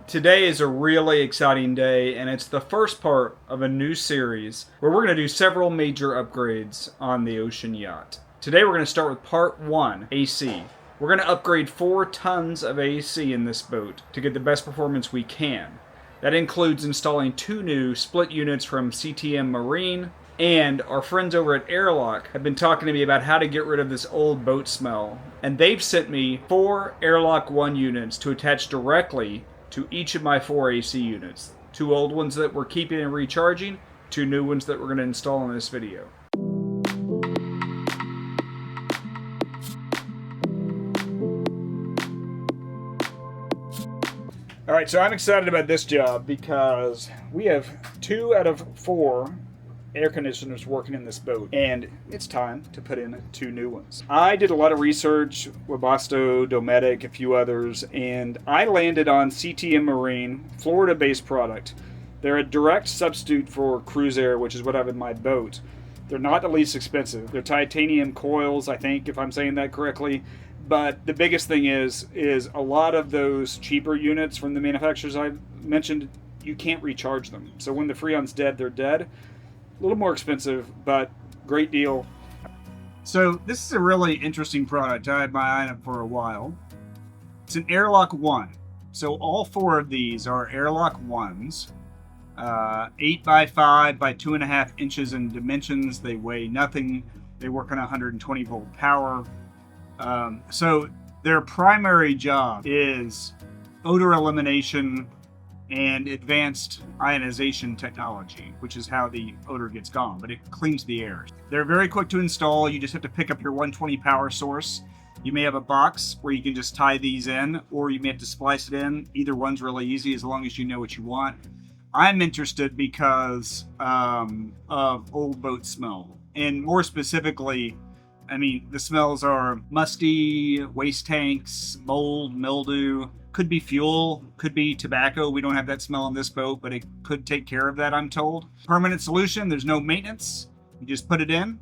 Today is a really exciting day, and it's the first part of a new series where we're going to do several major upgrades on the Ocean Yacht. Today we're going to start with part 1, AC. We're going to upgrade 4 tons of AC in this boat to get the best performance we can. That includes installing 2 new split units from CTM Marine, and our friends over at Airlock have been talking to me about how to get rid of this old boat smell. And they've sent me 4 Airlock One units to attach directly to each of my 4 AC units. 2 old ones that we're keeping and recharging, 2 new ones that we're going to install in this video. Alright, so I'm excited about this job because we have 2 out of 4 air conditioners working in this boat, and it's time to put in 2 new ones. I did a lot of research with Webasto, Dometic, a few others, and I landed on CTM Marine, Florida-based product. They're a direct substitute for Cruise Air, which is what I have in my boat. They're not the least expensive. They're titanium coils, I think, if I'm saying that correctly. But the biggest thing is a lot of those cheaper units from the manufacturers I mentioned, you can't recharge them. So when the Freon's dead, they're dead. A little more expensive, but great deal. So this is a really interesting product. I had my eye on it for a while. It's an Airlock One. So all 4 of these are Airlock Ones. 8 by 5 by 2.5 inches in dimensions. They weigh nothing. They work on 120 volt power. So their primary job is odor elimination and advanced ionization technology, which is how the odor gets gone, but it cleans the air. They're very quick to install. You just have to pick up your 120 power source. You may have a box where you can just tie these in, or you may have to splice it in. Either one's really easy as long as you know what you want. I'm interested because of old boat smell, and more specifically, I mean, the smells are musty, waste tanks, mold, mildew. Could be fuel, could be tobacco. We don't have that smell on this boat, but it could take care of that, I'm told. Permanent solution, there's no maintenance. You just put it in,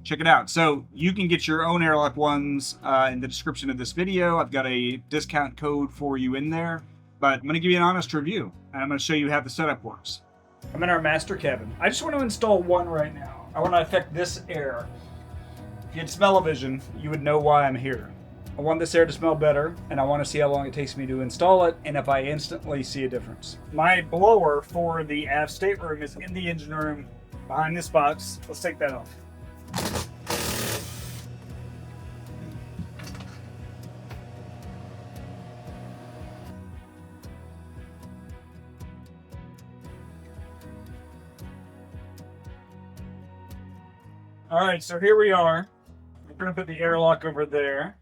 check it out. So you can get your own Airlock Ones in the description of this video. I've got a discount code for you in there, but I'm gonna give you an honest review, and I'm gonna show you how the setup works. I'm in our master cabin. I just want to install one right now. I want to affect this air. If you had smell-o-vision, you would know why I'm here. I want this air to smell better, and I want to see how long it takes me to install it, and if I instantly see a difference. My blower for the aft stateroom is in the engine room behind this box. Let's take that off. Alright, so here we are. We're going to put the airlock over there.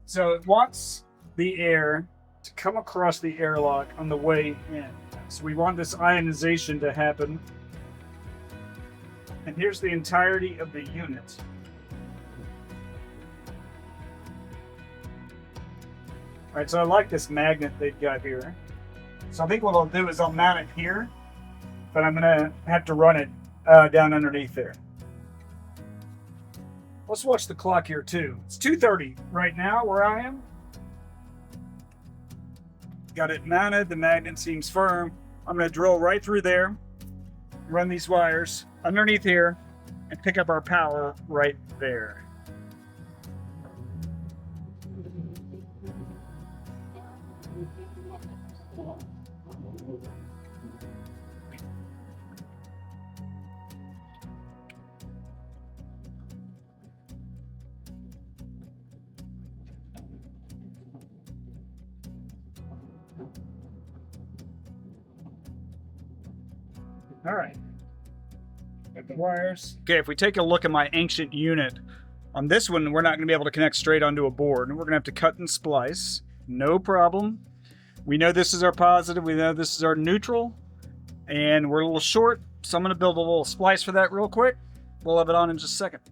So it wants the air to come across the airlock on the way in. So we want this ionization to happen. And here's the entirety of the unit. Alright, so I like this magnet they've got here. So I think what I'll do is I'll mount it here, but I'm going to have to run it down underneath there. Let's watch the clock here too. It's 2:30 right now where I am. Got it mounted. The magnet seems firm. I'm going to drill right through there, run these wires underneath here, and pick up our power right there. All right, got the wires. Okay, if we take a look at my ancient unit, on this one, we're not going to be able to connect straight onto a board. We're going to have to cut and splice. No problem. We know this is our positive. We know this is our neutral. And we're a little short, so I'm going to build a little splice for that real quick. We'll have it on in just a second.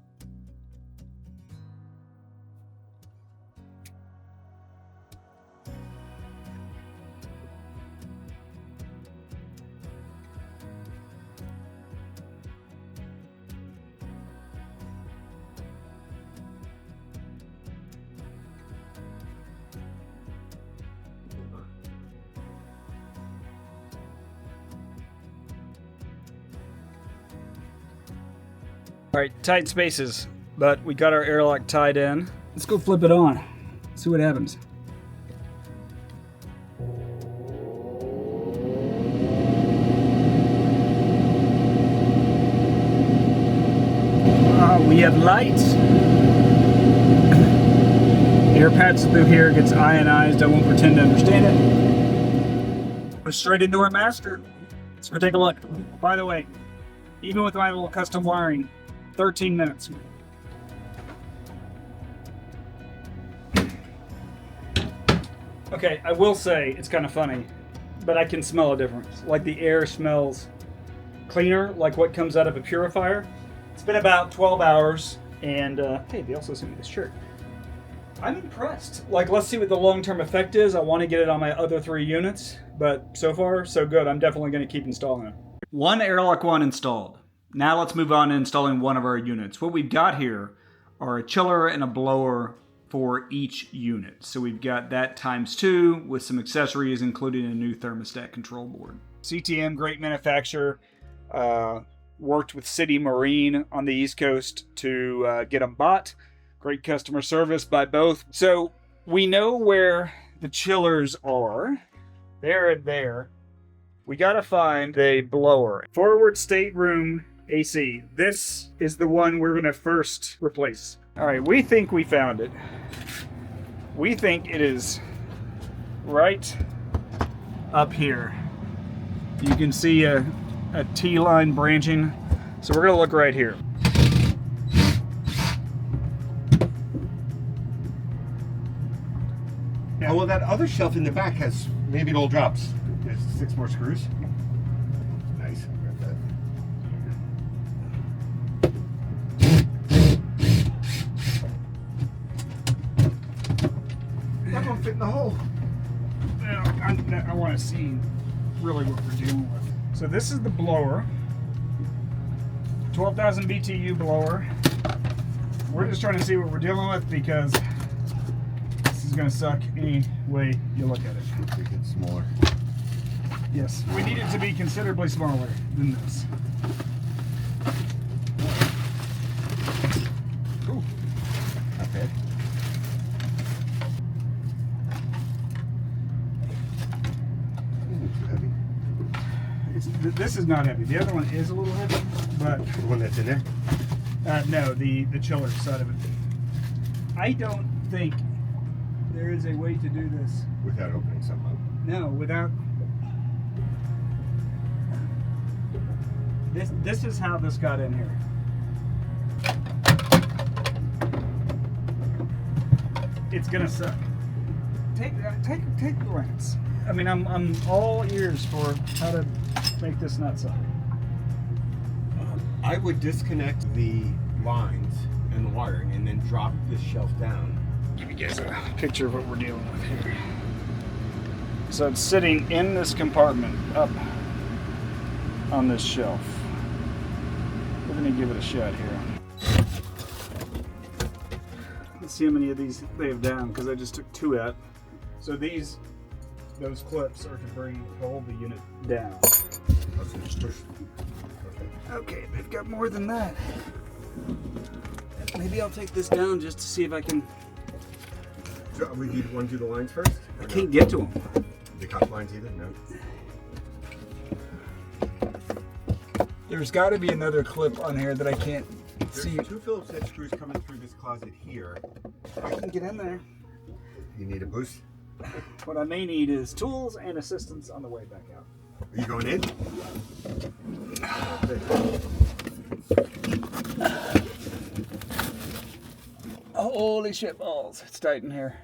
All right, tight spaces, but we got our airlock tied in. Let's go flip it on, see what happens. We have lights. Air passes through here, gets ionized. I won't pretend to understand it. Go straight into our master. Let's go take a look. By the way, even with my little custom wiring, 13 minutes. Okay, I will say it's kind of funny, but I can smell a difference. Like the air smells cleaner, like what comes out of a purifier. It's been about 12 hours, and hey, they also sent me this shirt. I'm impressed. Like, let's see what the long-term effect is. I want to get it on my other 3 units, but so far, so good. I'm definitely going to keep installing it. One Airlock One installed. Now let's move on to installing one of our units. What we've got here are a chiller and a blower for each unit. So we've got that ×2 with some accessories, including a new thermostat control board. CTM, great manufacturer. Worked with City Marine on the East Coast to get them bought. Great customer service by both. So we know where the chillers are. There and there. We gotta find a blower. Forward stateroom AC. This is the one we're gonna first replace. All right, we think we found it. We think it is right up here. You can see a T-line branching. So we're gonna look right here. Yeah. Oh, well, that other shelf in the back has, maybe it all drops. There's 6 more screws. Nice, I'll grab that. That won't fit in the hole. I want to see really what we're dealing with. So this is the blower, 12,000 BTU blower. We're just trying to see what we're dealing with because this is going to suck any way you look at it. Make it smaller. Yes, we need it to be considerably smaller than this. Ooh, not bad. Too heavy. This is not heavy. The other one is a little heavy, but The one that's in there? no, the chiller side of it. I don't think there is a way to do this. Without opening something up. No, without. This is how this got in here. It's gonna suck. Take a glance. I mean, I'm all ears for how to make this not suck. I would disconnect the lines and the wiring and then drop this shelf down. Give you guys a picture of what we're dealing with here. So it's sitting in this compartment up on this shelf. We're gonna give it a shot here. Let's see how many of these they have down because I just took 2 out. So those clips are to hold the unit down. Okay, they've got more than that. Maybe I'll take this down just to see if I can. So we want to do the lines first? I can't get to them. The cut lines either? No. There's got to be another clip on here that I can't see. There's 2 Phillips head screws coming through this closet here. I can get in there. You need a boost? What I may need is tools and assistance on the way back out. Are you going in? Holy shit balls, it's tight in here.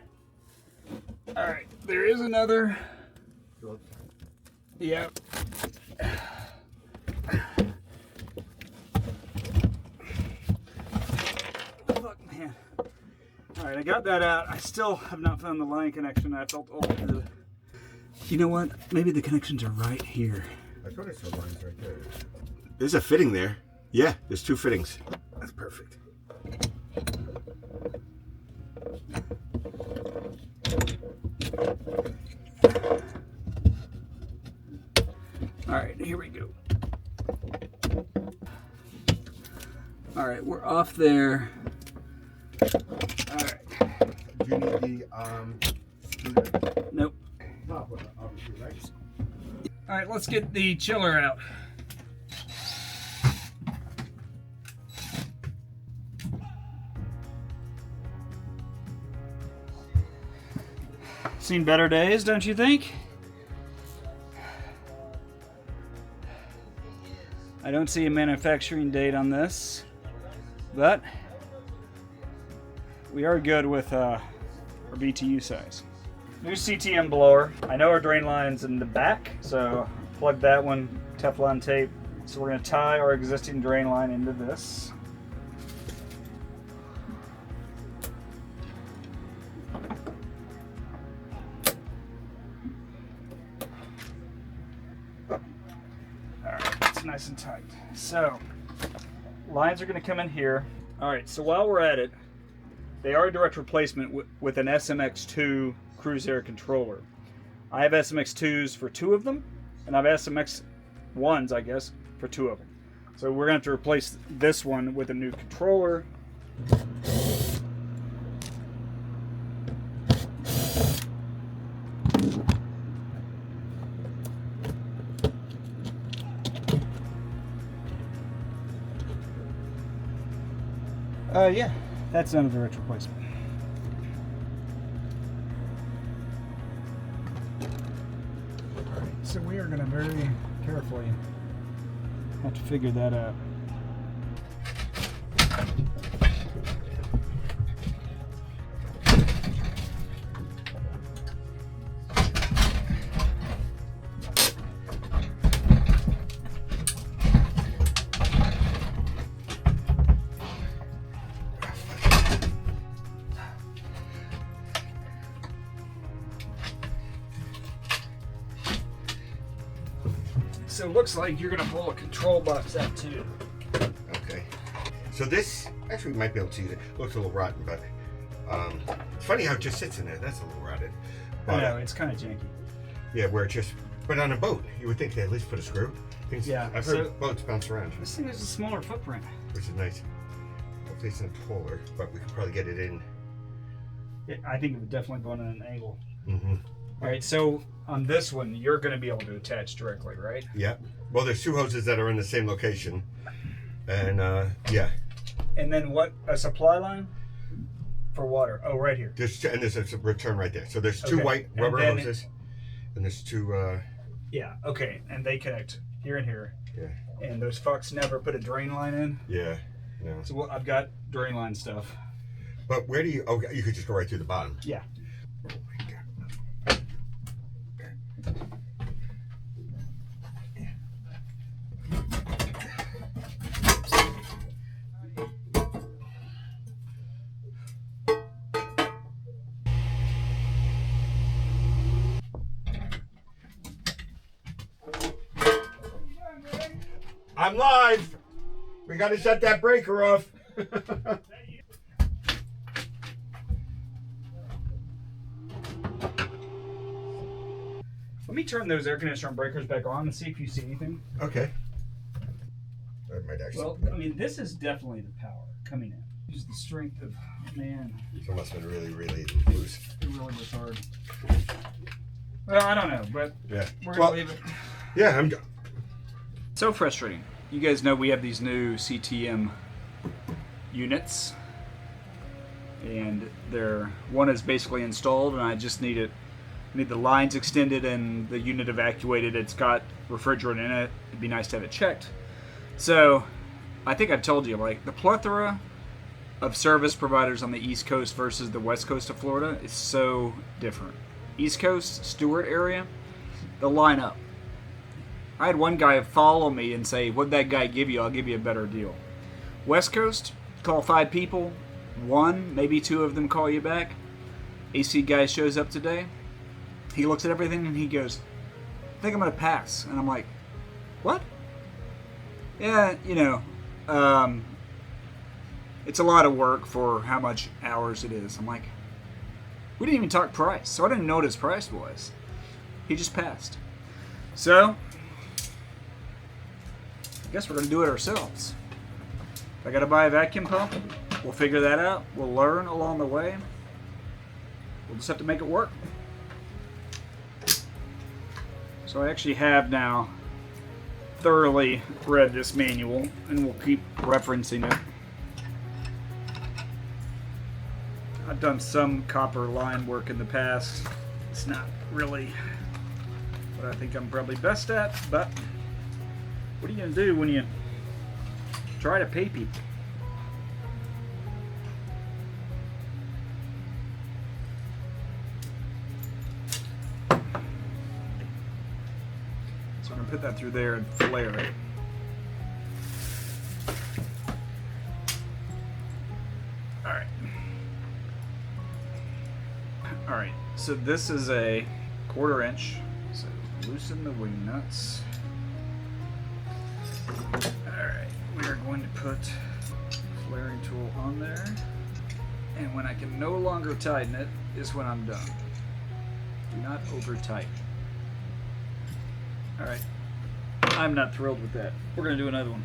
All right, there is another. Yep. Fuck, man. All right, I got that out. I still have not found the line connection. I felt all good. You know what? Maybe the connections are right here. I thought I saw lines right there. There's a fitting there. Yeah, there's 2 fittings. That's perfect. All right, here we go. All right, we're off there. All right. Do you need the Nope. top one, obviously, right? All right, let's get the chiller out. Seen better days, don't you think? I don't see a manufacturing date on this, but we are good with our BTU size. New CTM blower. I know our drain line's in the back, so plug that one, Teflon tape. So we're going to tie our existing drain line into this. Nice and tight. So lines are going to come in here. All right, so while we're at it, they are a direct replacement with an SMX2 cruise air controller. I have SMX2s for 2 of them, and I have SMX1s, I guess, for 2 of them. So we're going to have to replace this one with a new controller. Yeah, that's none of the direct replacement. All right, so we are going to very carefully have to figure that out. So it looks like you're going to pull a control box out too. Okay. So this, actually we might be able to use it. Looks a little rotten, but it's funny how it just sits in there. That's a little rotted. But, I know, it's kind of janky. Yeah, where it just, but on a boat, you would think they at least put a screw. Things, Yeah, I've heard boats bounce around. This thing has a smaller footprint. Which is nice. Hopefully it's not taller, but we could probably get it in. Yeah, I think it would definitely go on an angle. Mm-hmm. All right, so on this one, you're going to be able to attach directly, right? Yeah. Well, there's 2 hoses that are in the same location. And, yeah. And then what, a supply line for water? Oh, right here. There's a return right there. So there's 2 Okay. white And rubber then hoses. And there's 2, Yeah, okay, and they connect here and here. yeah. And those fucks never put a drain line in. Yeah. No. So I've got drain line stuff. But where do you, oh, you could just go right through the bottom. Yeah. Oh my God. I'm live. We got to shut that breaker off. Let me turn those air conditioner breakers back on and see if you see anything. Okay. That might actually. Well, I mean, this is definitely the power coming in. Just the strength of, man, It must have been really, really loose. it really was hard. Well, I don't know, but Yeah. we're going to leave it. Yeah, I'm. So frustrating. You guys know we have these new CTM units, and one is basically installed, and I just need the lines extended and the unit evacuated. It's got refrigerant in it. It'd be nice to have it checked. So I think I've told you, like, the plethora of service providers on the East Coast versus the West Coast of Florida is so different. East Coast, Stewart area, they'll line up. I had one guy follow me and say, "What'd that guy give you? I'll give you a better deal." West Coast, call 5 people, 1, maybe 2 of them call you back. AC guy shows up today. He looks at everything and he goes, "I think I'm going to pass." And I'm like, "What?" "Yeah, it's a lot of work for how much hours it is." I'm like, we didn't even talk price, so I didn't know what his price was. He just passed. So I guess we're going to do it ourselves. If I gotta buy a vacuum pump, we'll figure that out. We'll learn along the way. We'll just have to make it work. So I actually have now thoroughly read this manual, and we'll keep referencing it. I've done some copper line work in the past. It's not really what I think I'm probably best at, but what are you going to do when you try to pay people? So I'm going to put that through there and flare it. Alright. Alright, so this is a 1/4 inch. So loosen the wing nuts. Alright, we are going to put flaring tool on there. And when I can no longer tighten it is when I'm done. Do not over tighten. Alright, I'm not thrilled with that. We're going to do another one.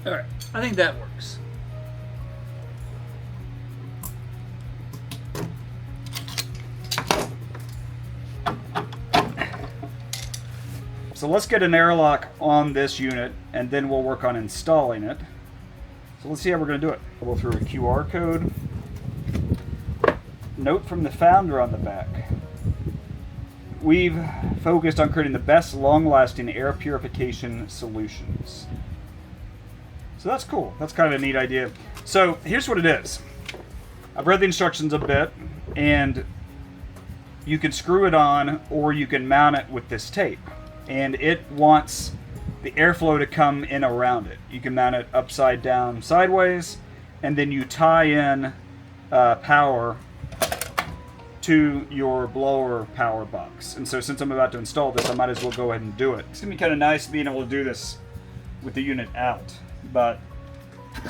Alright, I think that works. So let's get an airlock on this unit, and then we'll work on installing it. So let's see how we're going to do it. We'll go through a QR code. Note from the founder on the back. We've focused on creating the best long-lasting air purification solutions. So that's cool. That's kind of a neat idea. So here's what it is. I've read the instructions a bit, and you can screw it on or you can mount it with this tape. And it wants the airflow to come in around it. You can mount it upside down, sideways, and then you tie in power to your blower power box. And so since I'm about to install this, I might as well go ahead and do it. It's gonna be kind of nice being able to do this with the unit out. But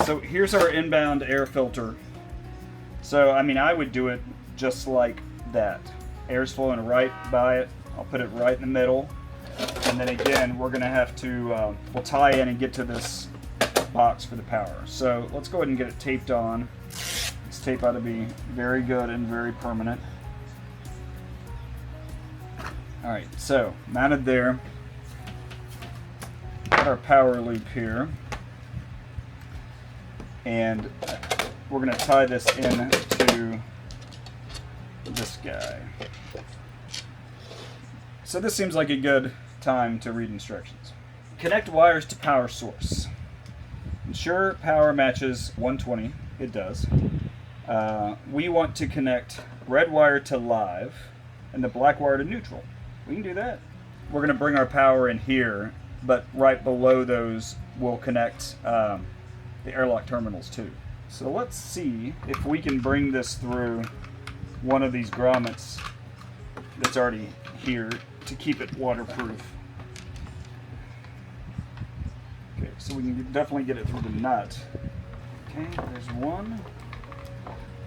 so here's our inbound air filter. So I mean, I would do it just like that. Air's flowing right by it. I'll put it right in the middle. And then again, we're gonna have to, we'll tie in and get to this box for the power. So let's go ahead and get it taped on. This tape ought to be very good and very permanent. All right, so mounted there. Got our power loop here. And we're gonna tie this into this guy. So this seems like a good time to read instructions. Connect wires to power source. Ensure power matches 120. It does. We want to connect red wire to live and the black wire to neutral. We can do that. We're going to bring our power in here, but right below those we'll connect the airlock terminals too. So let's see if we can bring this through one of these grommets that's already here to keep it waterproof. Okay, so we can definitely get it through the nut. Okay, there's one.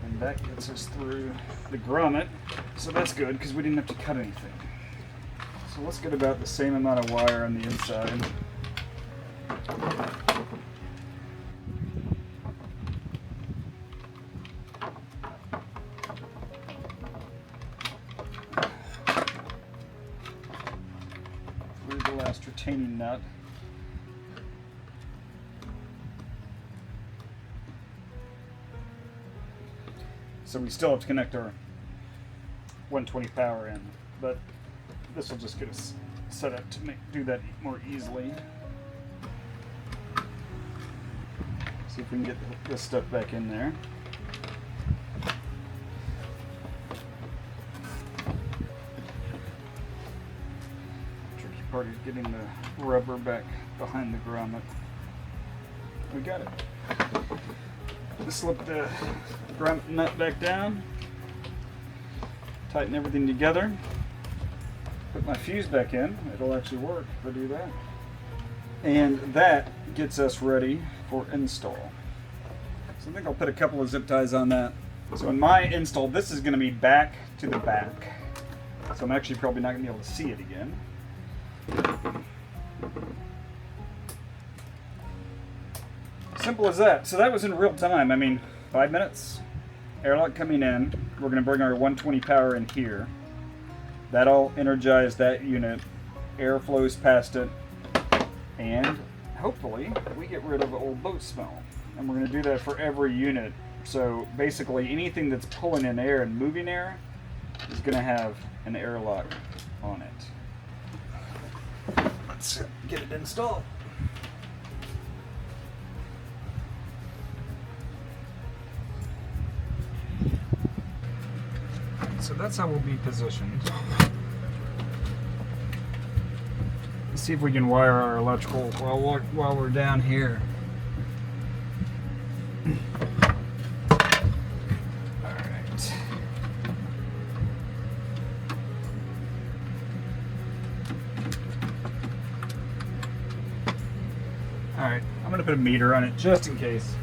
And that gets us through the grommet. So that's good because we didn't have to cut anything. So let's get about the same amount of wire on the inside. Retaining nut. So we still have to connect our 120 power in, but this will just get us set up to do that more easily. See if we can get this stuff back in there. Part is getting the rubber back behind the grommet. We got it. Just slip the grommet nut back down, tighten everything together, put my fuse back in. It'll actually work if I do that. And that gets us ready for install. So I think I'll put a couple of zip ties on that. So in my install, this is going to be back to the back. So I'm actually probably not going to be able to see it again. Simple as that. So that was in real time. I mean, 5 minutes. Airlock coming in. We're going to bring our 120 power in here. That'll energize that unit. Air flows past it. And hopefully we get rid of old boat smell. And we're going to do that for every unit. So basically anything that's pulling in air and moving air is going to have an airlock on it. Let's get it installed. So that's how we'll be positioned. Let's see if we can wire our electrical while we're down here. Alright. Alright, I'm going to put a meter on it just in case.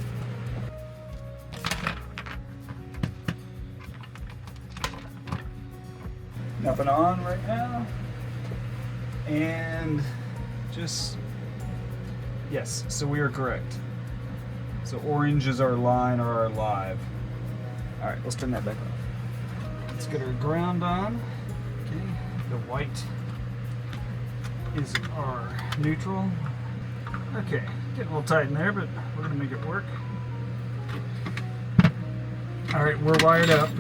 Nothing on right now. And just, yes, so we are correct. So orange is our line or our live. All right, let's turn that back on. Let's get our ground on. Okay, the white is our neutral. Okay, getting a little tight in there, but we're gonna make it work. All right, we're wired up.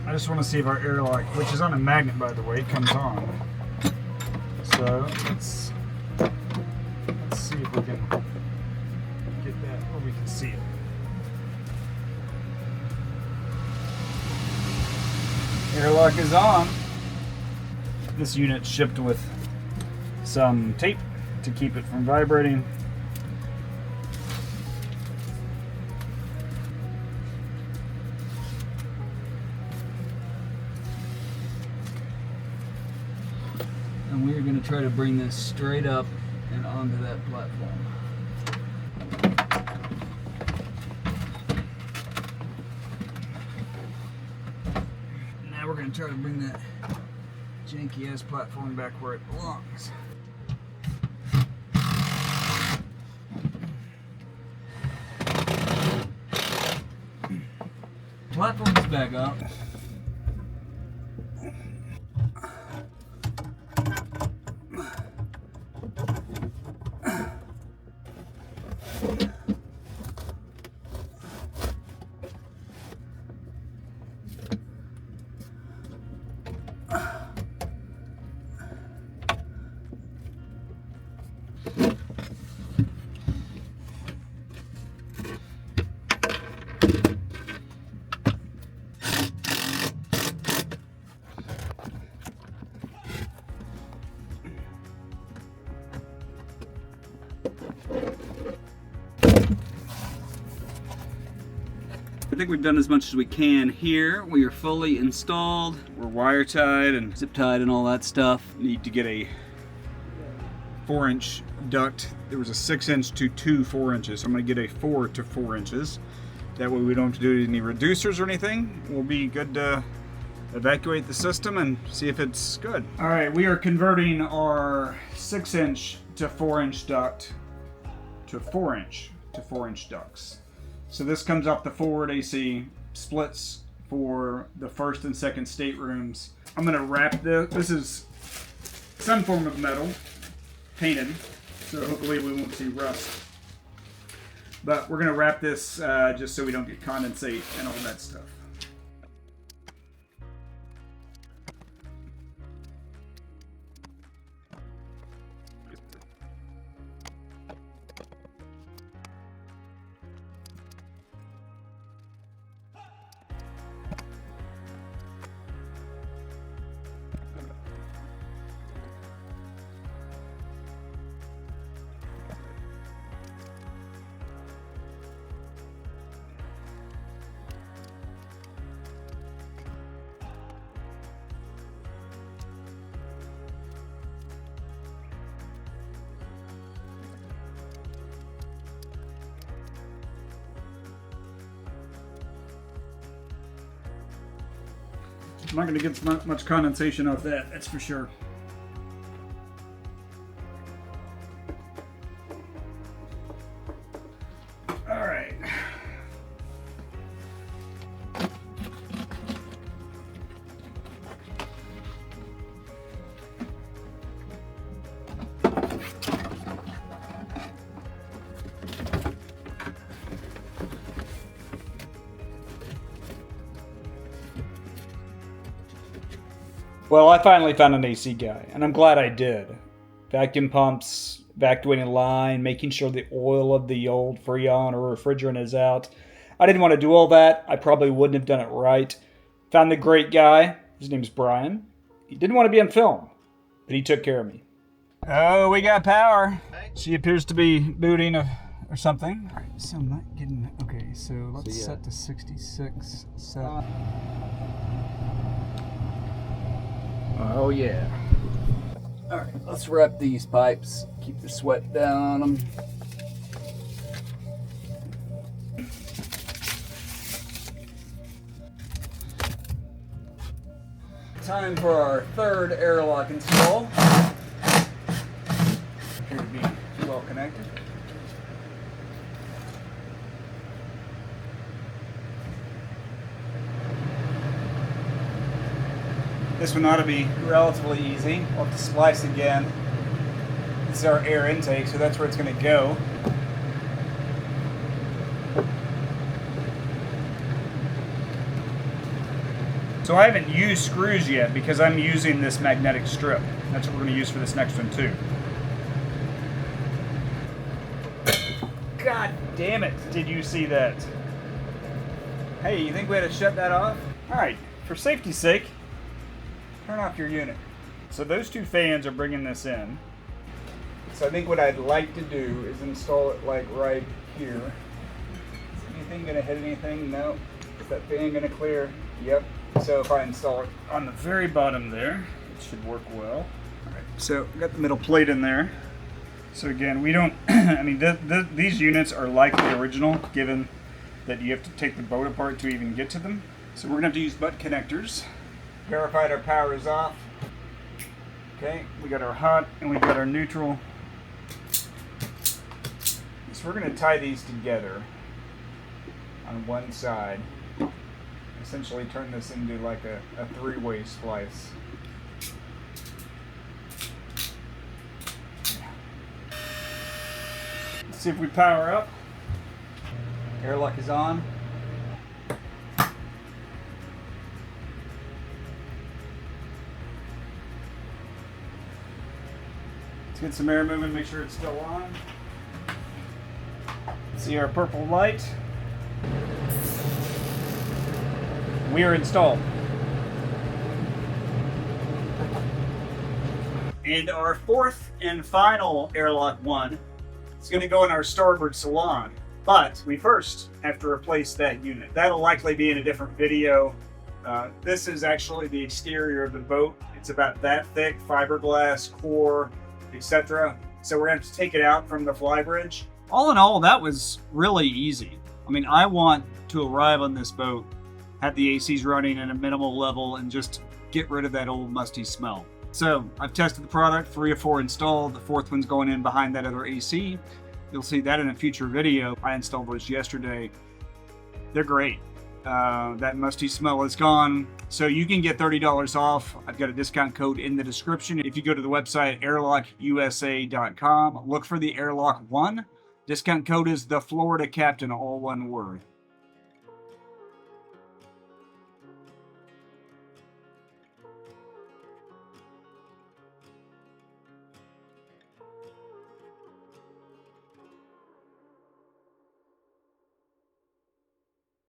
I just want to see if our airlock, which is on a magnet by the way, comes on. So let's see if we can get that where we can see it. Airlock is on. This unit's shipped with some tape to keep it from vibrating. And we are going to try to bring this straight up and onto that platform. Now we're going to try to bring that janky ass platform back where it belongs. Platform's back up. I think we've done as much as we can here. We are fully installed. We're wire tied and zip tied and all that stuff. Need to get a 4-inch duct. There was a 6-inch to 2 4-inches. So I'm going to get a 4 to 4 inches. That way we don't have to do any reducers or anything. We'll be good to evacuate the system and see if it's good. All right, we are converting our 6-inch to 4-inch duct to 4-inch to 4-inch ducts. So this comes off the forward AC, splits for the first and second staterooms. I'm going to wrap this is some form of metal, painted, so hopefully we won't see rust. But we're going to wrap this just so we don't get condensate and all that stuff. I'm not going to get much condensation off that, that's for sure. All right. Well, I finally found an AC guy, and I'm glad I did. Vacuum pumps, vacuuming line, making sure the oil of the old Freon or refrigerant is out. I didn't want to do all that. I probably wouldn't have done it right. Found the great guy. His name's Brian. He didn't want to be on film, but he took care of me. Oh, we got power. She appears to be booting or something. All right, so I'm not getting... Okay, so let's set to 66. Set. Oh yeah. All right, let's wrap these pipes. Keep the sweat down on them. Time for our third airlock install. Appear to be well connected. This one ought to be relatively easy. We'll have to splice again. This is our air intake, so that's where it's going to go. So I haven't used screws yet because I'm using this magnetic strip. That's what we're going to use for this next one too. God damn it, did you see that? Hey, you think we had to shut that off? Alright, for safety's sake, turn off your unit. So those two fans are bringing this in. So I think what I'd like to do is install it like right here. Is anything gonna hit anything? No. Is that fan gonna clear? Yep. So if I install it on the very bottom there, it should work well. All right. So we got the middle plate in there. So again, we don't, I mean, these units are like the original, given that you have to take the boat apart to even get to them. So we're gonna have to use butt connectors. Verified our power is off. Okay, we got our hot and we got our neutral. So we're going to tie these together on one side. Essentially turn this into like a three-way splice. Let's see if we power up. Airlock is on. Get some air moving, make sure it's still on. See our purple light. We are installed. And our fourth and final Airlock One is going to go in our starboard salon. But we first have to replace that unit. That'll likely be in a different video. This is actually the exterior of the boat. It's about that thick, fiberglass core, etc. So we're going to have to take it out from the flybridge. All in all, that was really easy. I mean, I want to arrive on this boat, have the ACs running at a minimal level, and just get rid of that old musty smell. So I've tested the product, 3 of 4 installed. The 4th one's going in behind that other AC. You'll see that in a future video. I installed those yesterday. They're great. That musty smell is gone. So you can get $30 off. I've got a discount code in the description. If you go to the website airlockusa.com, look for the Airlock One. Discount code is the Florida Captain, all one word.